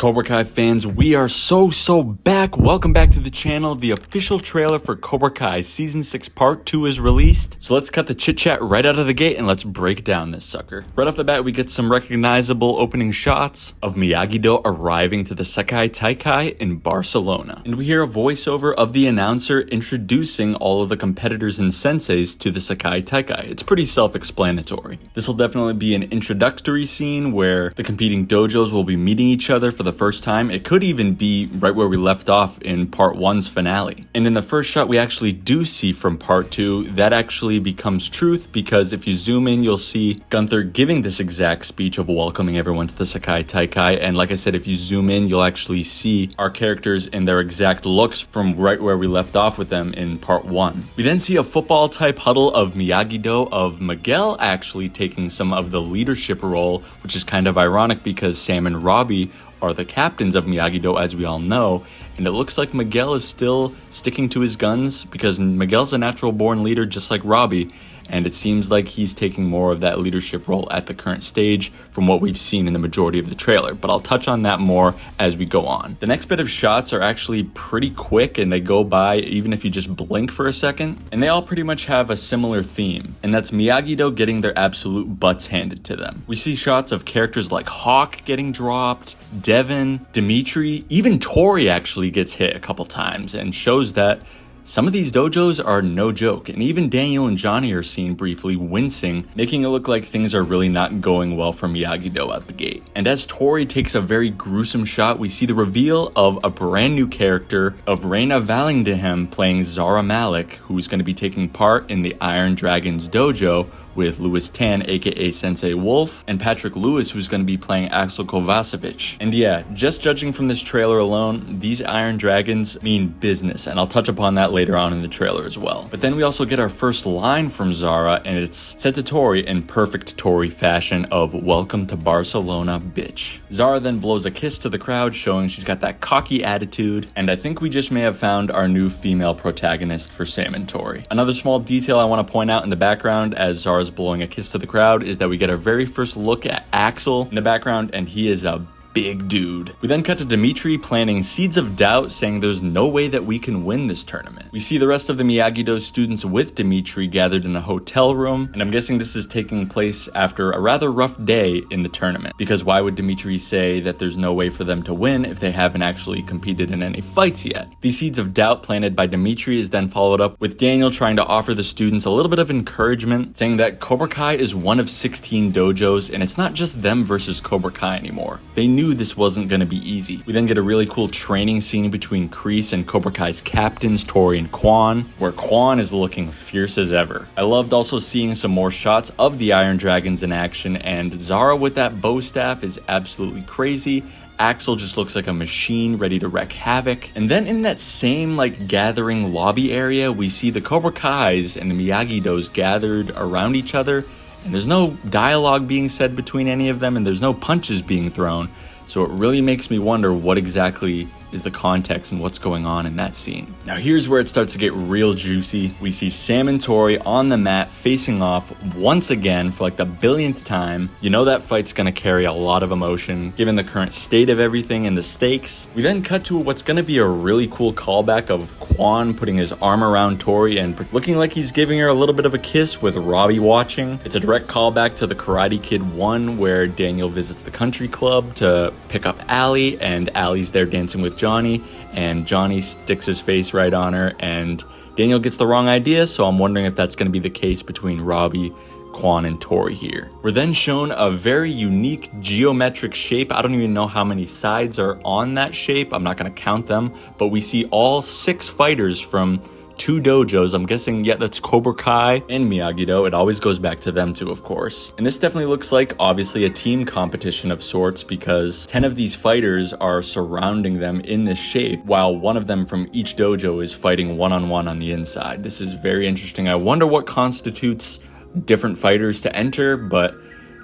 Cobra Kai fans, we are so back. Welcome back to the channel. The official trailer for Cobra Kai Season 6 Part 2 is released. So let's cut the chit chat right out of the gate and let's break down this sucker. Right off the bat, we get some recognizable opening shots of Miyagi-Do arriving to the Sekai Taikai in Barcelona. And we hear a voiceover of the announcer introducing all of the competitors and senseis to the Sekai Taikai. It's pretty self-explanatory. This will definitely be an introductory scene where the competing dojos will be meeting each other for the first time. It could even be right where we left off in Part 1's finale. And in the first shot we actually do see from Part 2, that actually becomes truth, because if you zoom in, you'll see Gunther giving this exact speech of welcoming everyone to the Sekai Taikai. And like I said, if you zoom in, you'll actually see our characters in their exact looks from right where we left off with them in Part 1. We then see a football type huddle of Miyagi-Do, of Miguel actually taking some of the leadership role, which is kind of ironic because Sam and Robby are the captains of Miyagi-Do, as we all know, and it looks like Miguel is still sticking to his guns because Miguel's a natural born leader just like Robby, and it seems like he's taking more of that leadership role at the current stage from what we've seen in the majority of the trailer, but I'll touch on that more as we go on. The next bit of shots are actually pretty quick and they go by even if you just blink for a second, and they all pretty much have a similar theme, and that's Miyagi-Do getting their absolute butts handed to them. We see shots of characters like Hawk getting dropped, Devin, Dimitri, even Tori actually gets hit a couple times and shows that some of these dojos are no joke, and even Daniel and Johnny are seen briefly wincing, making it look like things are really not going well for Miyagi-Do out the gate. And as Tori takes a very gruesome shot, we see the reveal of a brand new character of Reina Vallandigham playing Zara Malik, who's going to be taking part in the Iron Dragons dojo with Louis Tan, aka Sensei Wolf, and Patrick Lewis, who's going to be playing Axel Kovacevic. And yeah, just judging from this trailer alone, these Iron Dragons mean business, and I'll touch upon that later on in the trailer as well. But then we also get our first line from Zara, and it's said to Tori in perfect Tori fashion of "Welcome to Barcelona, bitch." Zara then blows a kiss to the crowd, showing she's got that cocky attitude, and I think we just may have found our new female protagonist for Sam and Tori. Another small detail I want to point out in the background as Zara's blowing a kiss to the crowd is that we get our very first look at Axel in the background, and he is a big dude. We then cut to Dimitri planting seeds of doubt, saying there's no way that we can win this tournament. We see the rest of the Miyagi-Do students with Dimitri gathered in a hotel room, and I'm guessing this is taking place after a rather rough day in the tournament, because why would Dimitri say that there's no way for them to win if they haven't actually competed in any fights yet? These seeds of doubt planted by Dimitri is then followed up with Daniel trying to offer the students a little bit of encouragement, saying that Cobra Kai is one of 16 dojos, and it's not just them versus Cobra Kai anymore. They knew this wasn't going to be easy. We then get a really cool training scene between Kreese and Cobra Kai's captains, Tori and Quan, where Quan is looking fierce as ever. I loved also seeing some more shots of the Iron Dragons in action, and Zara with that bow staff is absolutely crazy. Axel just looks like a machine ready to wreak havoc. And then in that same gathering lobby area, we see the Cobra Kais and the Miyagi-Dos gathered around each other, and there's no dialogue being said between any of them, and there's no punches being thrown. So it really makes me wonder what exactly is the context and what's going on in that scene. Now here's where it starts to get real juicy. We see Sam and Tori on the mat facing off once again for the billionth time. You know that fight's gonna carry a lot of emotion given the current state of everything and the stakes. We then cut to what's gonna be a really cool callback of Quan putting his arm around Tori and looking like he's giving her a little bit of a kiss with Robby watching. It's a direct callback to the Karate Kid 1 where Daniel visits the country club to pick up Allie, and Allie's there dancing with Johnny, and Johnny sticks his face right on her, and Daniel gets the wrong idea, so I'm wondering if that's going to be the case between Robby, Quan, and Tori here. We're then shown a very unique geometric shape. I don't even know how many sides are on that shape. I'm not going to count them, but we see all 6 fighters from 2 dojos. I'm guessing, yeah, that's Cobra Kai and Miyagi-Do. It always goes back to them too, of course. And this definitely looks like, obviously, a team competition of sorts, because 10 of these fighters are surrounding them in this shape, while one of them from each dojo is fighting one-on-one on the inside. This is very interesting. I wonder what constitutes different fighters to enter, but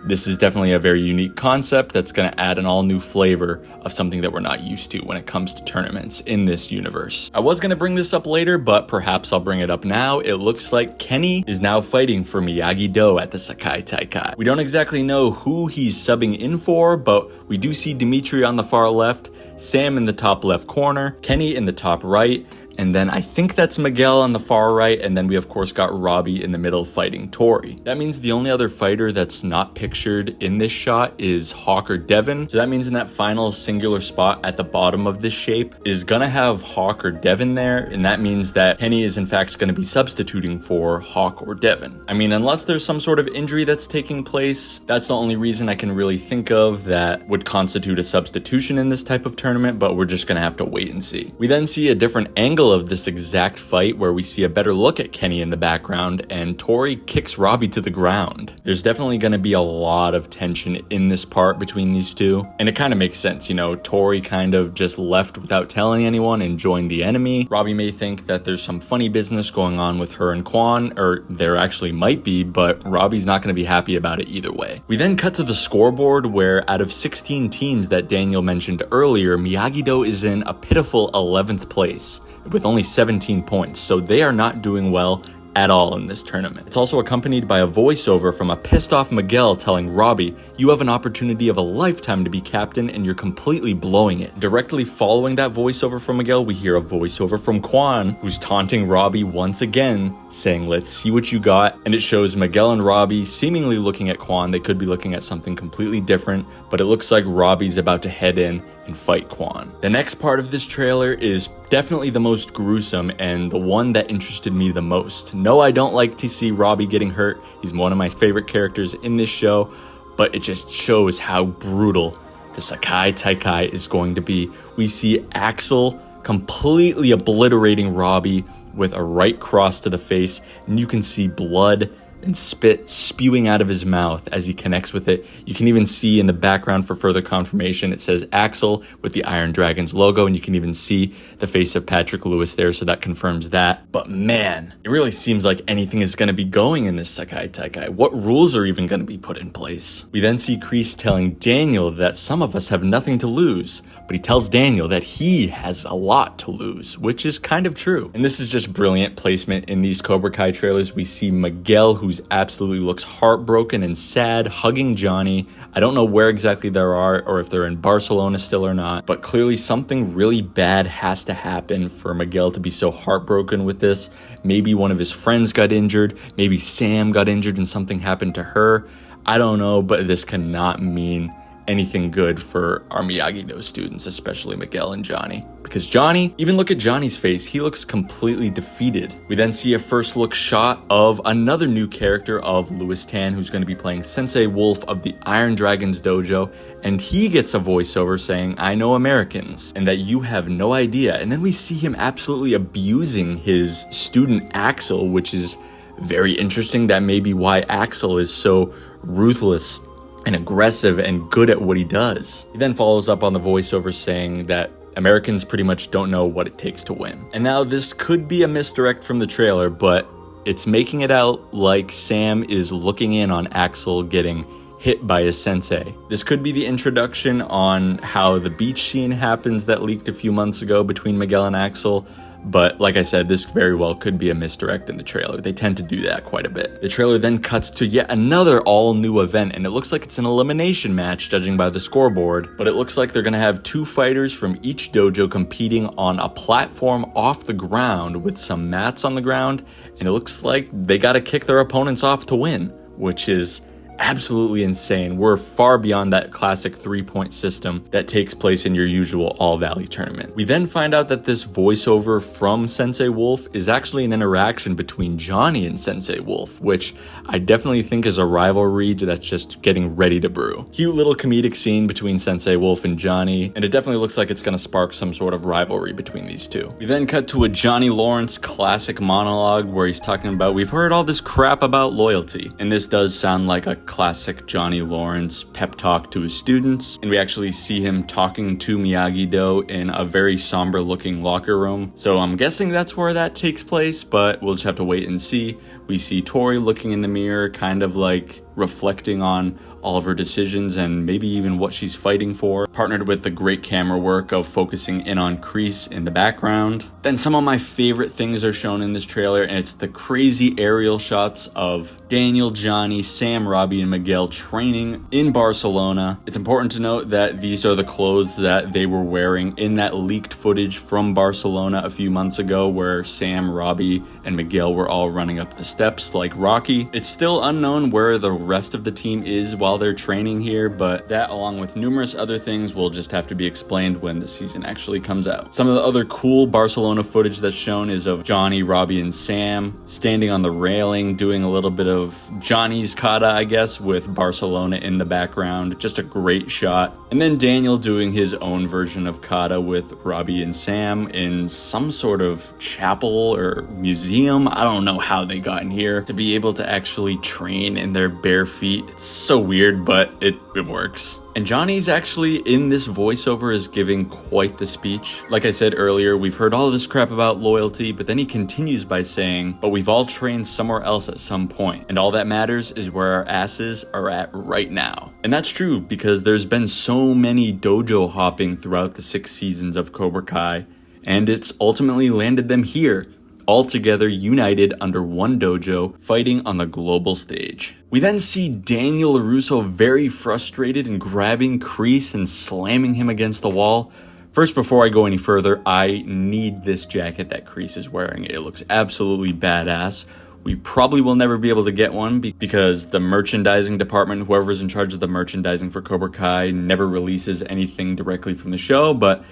This is definitely a very unique concept that's going to add an all new flavor of something that we're not used to when it comes to tournaments in this universe. I was going to bring this up later, but perhaps I'll bring it up now. It looks like Keene is now fighting for Miyagi-Do at the Sekai Taikai. We don't exactly know who he's subbing in for, but we do see Dimitri on the far left, Sam in the top left corner, Keene in the top right, and then I think that's Miguel on the far right, and then we of course got Robby in the middle fighting Tori. That means the only other fighter that's not pictured in this shot is Hawk or Devin. So that means in that final singular spot at the bottom of this shape is gonna have Hawk or Devin there, and that means that Keene is in fact gonna be substituting for Hawk or Devin. I mean, unless there's some sort of injury that's taking place, that's the only reason I can really think of that would constitute a substitution in this type of tournament, but we're just gonna have to wait and see. We then see a different angle of this exact fight where we see a better look at Keene in the background and Tori kicks Robby to the ground. There's definitely going to be a lot of tension in this part between these two, and it kind of makes sense, you know, Tori kind of just left without telling anyone and joined the enemy. Robby may think that there's some funny business going on with her and Quan, or there actually might be, but Robby's not going to be happy about it either way. We then cut to the scoreboard where out of 16 teams that Daniel mentioned earlier, Miyagi-Do is in a pitiful 11th place with only 17 points, so they are not doing well at all in this tournament. It's also accompanied by a voiceover from a pissed off Miguel telling Robby, "You have an opportunity of a lifetime to be captain and you're completely blowing it." Directly following that voiceover from Miguel, we hear a voiceover from Quan, who's taunting Robby once again, saying, "Let's see what you got." And it shows Miguel and Robby seemingly looking at Quan. They could be looking at something completely different, but it looks like Robby's about to head in and fight Quan. The next part of this trailer is definitely the most gruesome and the one that interested me the most. No, I don't like to see Robby getting hurt. He's one of my favorite characters in this show, but it just shows how brutal the Sekai Taikai is going to be. We see Axel completely obliterating Robby with a right cross to the face, and you can see blood and spit spewing out of his mouth as he connects with it. You can even see in the background for further confirmation, it says Axel with the Iron Dragons logo, and you can even see the face of Patrick Lewis there, so that confirms that. But man, it really seems like anything is going to be going in this Sekai Taikai. What rules are even going to be put in place? We then see Kreese telling Daniel that some of us have nothing to lose, but he tells Daniel that he has a lot to lose, which is kind of true. And this is just brilliant placement in these Cobra Kai trailers. We see Miguel, who absolutely looks heartbroken and sad, hugging Johnny. I don't know where exactly they are or if they're in Barcelona still or not, but clearly something really bad has to happen for Miguel to be so heartbroken with this. Maybe one of his friends got injured, maybe Sam got injured and something happened to her. I don't know, but this cannot mean anything good for our Miyagi-Do students, especially Miguel and Johnny. Because Johnny, even look at Johnny's face, he looks completely defeated. We then see a first look shot of another new character of Louis Tan, who's going to be playing Sensei Wolf of the Iron Dragons dojo, and he gets a voiceover saying, "I know Americans, and that you have no idea." And then we see him absolutely abusing his student Axel, which is very interesting. That may be why Axel is so ruthless and aggressive and good at what he does. He then follows up on the voiceover saying that Americans pretty much don't know what it takes to win. And now this could be a misdirect from the trailer, but it's making it out like Sam is looking in on Axel getting hit by his sensei. This could be the introduction on how the beach scene happens that leaked a few months ago between Miguel and Axel. But like I said, this very well could be a misdirect in the trailer. They tend to do that quite a bit. The trailer then cuts to yet another all-new event, and it looks like it's an elimination match, judging by the scoreboard. But it looks like they're gonna have two fighters from each dojo competing on a platform off the ground with some mats on the ground, and it looks like they gotta kick their opponents off to win, which is absolutely insane. We're far beyond that classic 3-point system that takes place in your usual All Valley tournament. We then find out that this voiceover from Sensei Wolf is actually an interaction between Johnny and Sensei Wolf, which I definitely think is a rivalry that's just getting ready to brew. Cute little comedic scene between Sensei Wolf and Johnny, and it definitely looks like it's gonna spark some sort of rivalry between these two. We then cut to a Johnny Lawrence classic monologue where he's talking about, "We've heard all this crap about loyalty," and this does sound like a classic Johnny Lawrence pep talk to his students, and we actually see him talking to Miyagi-Do in a very somber looking locker room. So I'm guessing that's where that takes place, but we'll just have to wait and see. We see Tori looking in the mirror, kind of like reflecting on all of her decisions and maybe even what she's fighting for, partnered with the great camera work of focusing in on Kreese in the background. Then some of my favorite things are shown in this trailer, and it's the crazy aerial shots of Daniel, Johnny, Sam, Robby, and Miguel training in Barcelona. It's important to note that these are the clothes that they were wearing in that leaked footage from Barcelona a few months ago, where Sam, Robby, and Miguel were all running up the steps like Rocky. It's still unknown where the rest of the team is while they're training here, but that, along with numerous other things, will just have to be explained when the season actually comes out. Some of the other cool Barcelona footage that's shown is of Johnny, Robby, and Sam standing on the railing doing a little bit of Johnny's kata, I guess, with Barcelona in the background. Just a great shot. And then Daniel doing his own version of kata with Robby and Sam in some sort of chapel or museum. I don't know how they got in here to be able to actually train in their bare feet. It's so weird, but it works. And Johnny's actually in this voiceover is giving quite the speech. Like I said earlier, we've heard all this crap about loyalty, but then he continues by saying, but we've all trained somewhere else at some point, and all that matters is where our asses are at right now. And that's true, because there's been so many dojo hopping throughout the 6 seasons of Cobra Kai, and it's ultimately landed them here, all together united under one dojo, fighting on the global stage. We then see Daniel LaRusso very frustrated and grabbing Kreese and slamming him against the wall. First, before I go any further, I need this jacket that Kreese is wearing. It looks absolutely badass. We probably will never be able to get one because the merchandising department, whoever's in charge of the merchandising for Cobra Kai, never releases anything directly from the show. But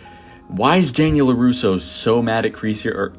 why is Daniel LaRusso so mad at Kreese here? Or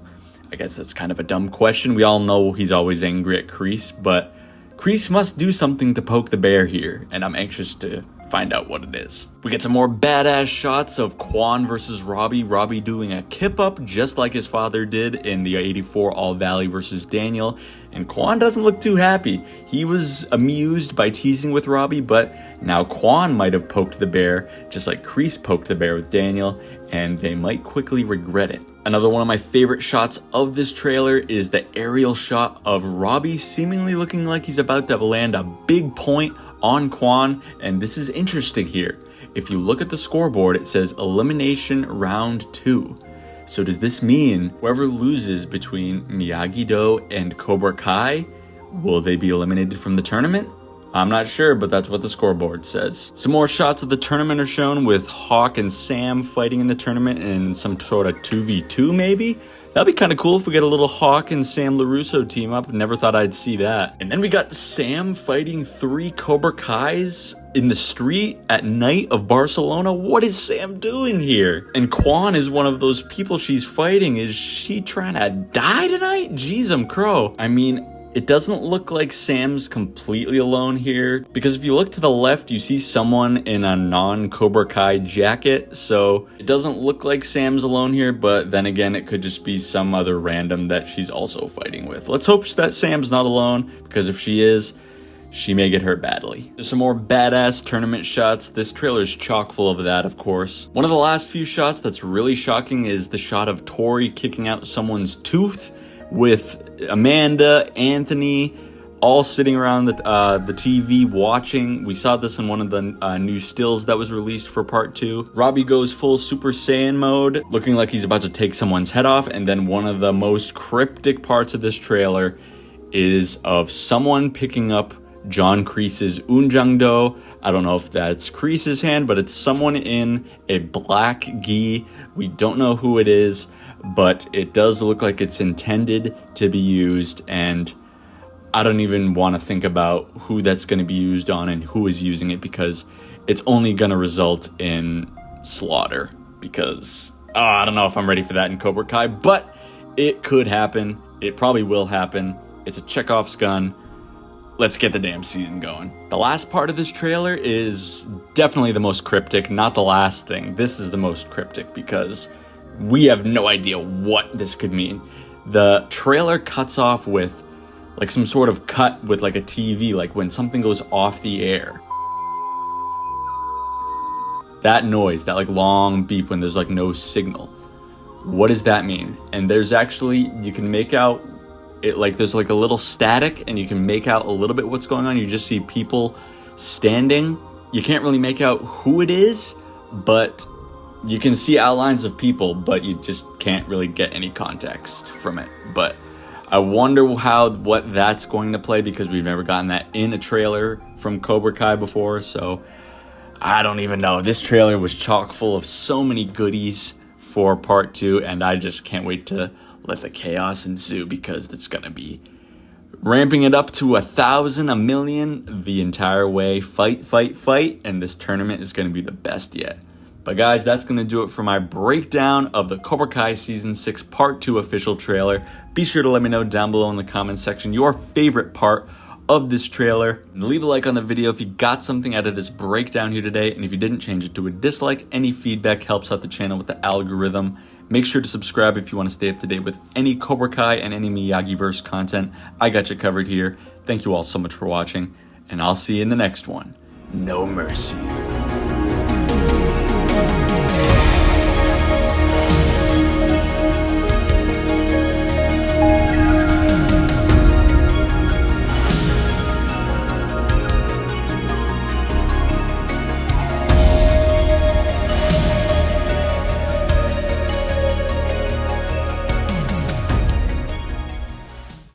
I guess that's kind of a dumb question. We all know he's always angry at Kreese, but Kreese must do something to poke the bear here, and I'm anxious to find out what it is. We get some more badass shots of Quan versus Robby. Robby doing a kip up just like his father did in the 84 All Valley versus Daniel. And Quan doesn't look too happy. He was amused by teasing with Robby, but now Quan might have poked the bear just like Kreese poked the bear with Daniel, and they might quickly regret it. Another one of my favorite shots of this trailer is the aerial shot of Robby seemingly looking like he's about to land a big point on Quan, and this is interesting here. If you look at the scoreboard, it says elimination round 2. So does this mean whoever loses between Miyagi-Do and Cobra Kai, will they be eliminated from the tournament? I'm not sure, but that's what the scoreboard says. Some more shots of the tournament are shown with Hawk and Sam fighting in the tournament in some sort of 2v2 maybe? That'd be kind of cool if we get a little Hawk and Sam LaRusso team up. Never thought I'd see that. And then we got Sam fighting 3 Cobra Kais in the street at night of Barcelona. What is Sam doing here? And Quan is one of those people she's fighting. Is she trying to die tonight? Jeez, I'm crow. I mean, it doesn't look like Sam's completely alone here, because if you look to the left, you see someone in a non-Cobra Kai jacket, so it doesn't look like Sam's alone here, but then again, it could just be some other random that she's also fighting with. Let's hope that Sam's not alone, because if she is, she may get hurt badly. There's some more badass tournament shots. This trailer is chock full of that, of course. One of the last few shots that's really shocking is the shot of Tori kicking out someone's tooth, with Amanda, Anthony, all sitting around the TV watching. We saw this in one of the new stills that was released for part 2. Robby goes full Super Saiyan mode, looking like he's about to take someone's head off. And then one of the most cryptic parts of this trailer is of someone picking up John Kreese's Unjangdo. I don't know if that's Kreese's hand, but it's someone in a black gi. We don't know who it is, but it does look like it's intended to be used, and I don't even want to think about who that's going to be used on and who is using it, because it's only going to result in slaughter, because I don't know if I'm ready for that in Cobra Kai, but it could happen. It probably will happen. It's a Chekhov's gun. Let's get the damn season going. The last part of this trailer is definitely the most cryptic, not the last thing. This is the most cryptic because we have no idea what this could mean. The trailer cuts off with like some sort of cut with like a TV, like when something goes off the air. That noise, that like long beep when there's like no signal. What does that mean? And there's actually, you can make out there's like a little static and you can make out a little bit what's going on. You just see people standing. You can't really make out who it is, but you can see outlines of people, but you just can't really get any context from it. But I wonder what that's going to play, because we've never gotten that in a trailer from Cobra Kai before. So I don't even know. This trailer was chock full of so many goodies for part 2, and I just can't wait to let the chaos ensue, because it's going to be ramping it up to 1,000, 1,000,000 the entire way. Fight, fight, fight, and this tournament is going to be the best yet. But guys, that's going to do it for my breakdown of the Cobra Kai Season 6 Part 2 official trailer. Be sure to let me know down below in the comment section your favorite part of this trailer. And leave a like on the video if you got something out of this breakdown here today. And if you didn't, change it to a dislike. Any feedback helps out the channel with the algorithm. Make sure to subscribe if you want to stay up to date with any Cobra Kai and any Miyagi-verse content. I got you covered here. Thank you all so much for watching, and I'll see you in the next one. No mercy.